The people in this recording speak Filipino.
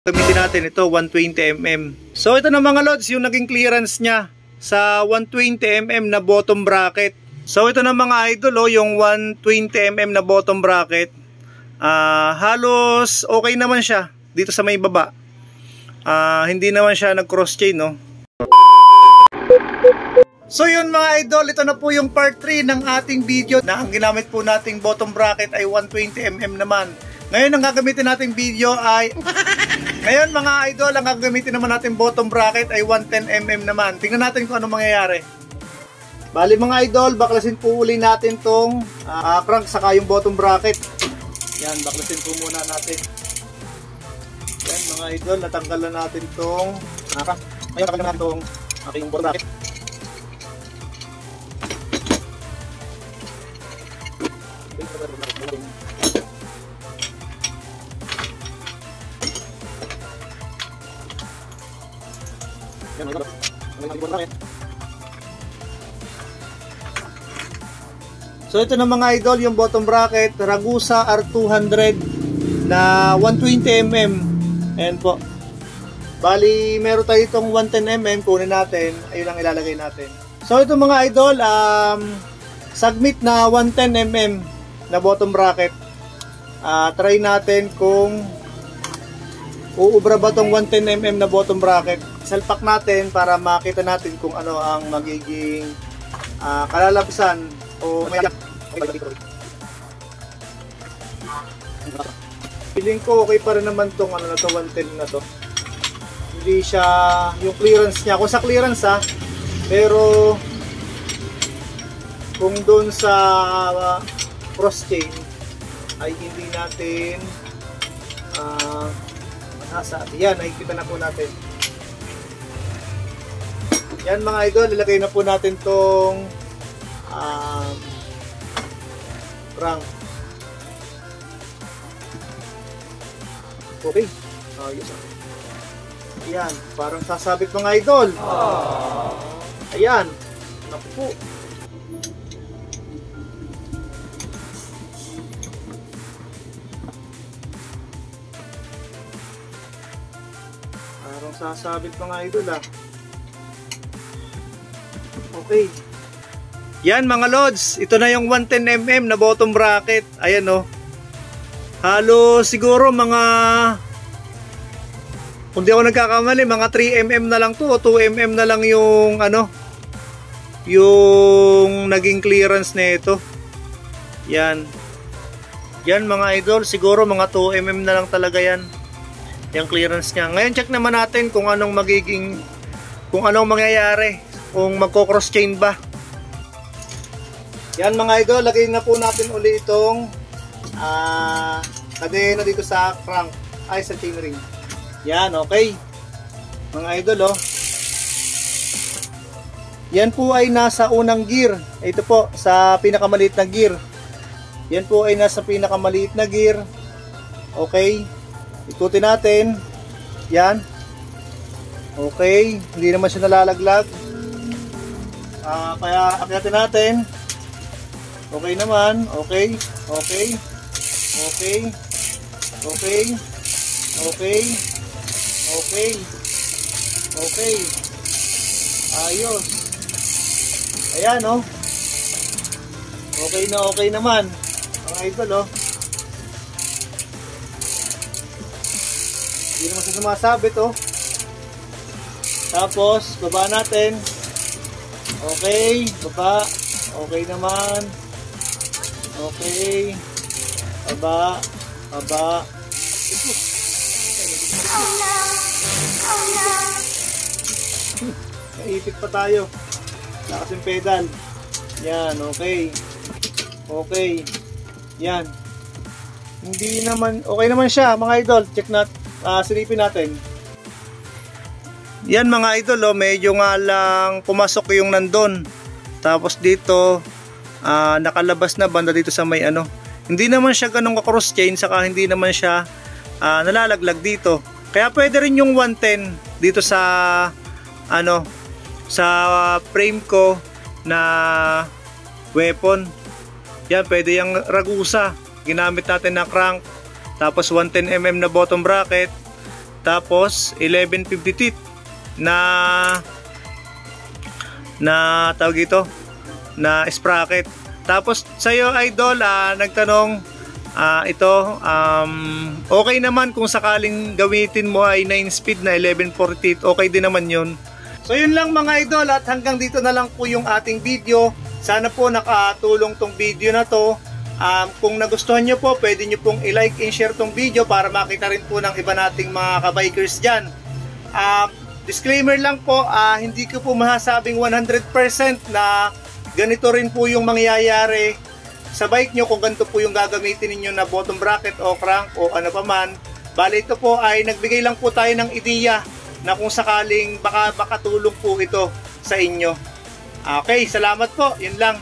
Gamitin natin ito 120mm. So ito na mga lods, yung naging clearance niya sa 120mm na bottom bracket. So ito na mga idol, yung 120mm na bottom bracket. Halos okay naman siya dito sa may baba. Hindi naman siya nag cross chain, no. So yun mga idol, ito na po yung part 3 ng ating video na ang ginamit po nating bottom bracket ay 120mm naman. Ngayon ang gagamitin nating video ay ngayon mga idol, ang gagamitin naman natin bottom bracket ay 110mm naman. Tingnan natin kung ano mangyayari. Bali mga idol, baklasin po uli natin tong crank saka yung bottom bracket. Yan, baklasin po muna natin. Yan mga idol, natanggal na natin tong crank. Ngayon natanggal na natin tong aking bottom bracket. So ito na mga idol, yung bottom bracket Ragusa R200 na 120mm. Ayan po. Bali meron tayo itong 110mm, kunin natin. Ayun ang ilalagay natin. So ito mga idol, submit na 110mm na bottom bracket. Try natin kung uubra ba itong 110mm na bottom bracket. Salpak natin para makita natin kung ano ang magiging kalalabasan o may feeling ko okay pa rin naman tong ano na to, 110 na to. Hindi siya yung clearance niya, kung sa clearance pero kung doon sa cross chain ay hindi natin yan, nakikita na po natin. Yan mga idol, ilagay na po natin tong crank. Okay. Ayos. Ayan, parang sasabit mga idol. Ayan. Naku po. Parang sasabit mga idol Okay. Yan mga lods, ito na yung 110mm na bottom bracket. Ayan halos siguro mga, kung di ako nagkakamali, mga 3mm na lang to o 2mm na lang yung yung naging clearance nito. Yan. Yan mga idol, siguro mga 2mm na lang talaga yan. Yung clearance niya. Ngayon check naman natin kung anong mangyayari, kung magko-cross chain ba. Yan mga idol, lagay na po natin uli itong kadena dito sa crank, ay sa chainring. Yan, okay. Mga idol yan po ay nasa unang gear. Ito po sa pinakamaliit na gear. Yan po ay nasa pinakamaliit na gear. Okay. Ikutin natin. Yan. Okay, hindi naman siya nalalaglag. Kaya akyatin natin. Okay naman, okay, okay, okay, okay, okay, okay, okay, ayos. Ayan okay naman mga idol hindi naman siya sumasabit tapos baba natin. Okay, baba, okay naman. Okay. Baba. Naipit pa tayo. Lakas yung pedal. Yan, okay. Okay. Yan. Hindi naman, okay naman siya mga idol. Check natin, silipin natin. Yan mga idol medyo nga lang pumasok yung nandun. Tapos dito nakalabas na banda dito sa may hindi naman siya ganun ka-cross chain, saka hindi naman siya nalalaglag dito. Kaya pwede rin yung 110 dito sa sa frame ko na weapon. Yan, pwede yung Ragusa. Ginamit natin na crank, tapos 110mm na bottom bracket, tapos 1150 teeth na tawag ito na sprocket. Tapos sa'yo idol, nagtanong okay naman kung sakaling gamitin mo ay 9 speed na 1140 teeth, okay din naman yun. So yun lang mga idol, at hanggang dito na lang po yung ating video. Sana po nakatulong tong video na to. Kung nagustuhan nyo po, pwede nyo pong i-like and share tong video para makita rin po ng iba nating mga kabikers dyan. Disclaimer lang po, hindi ko po masasabing 100% na ganito rin po yung mangyayari sa bike nyo kung ganito po yung gagamitin ninyo na bottom bracket o crank o ano pa man. Bali ito po ay nagbigay lang po tayo ng ideya na kung sakaling baka makatulong po ito sa inyo. Okay, salamat po. Yun lang.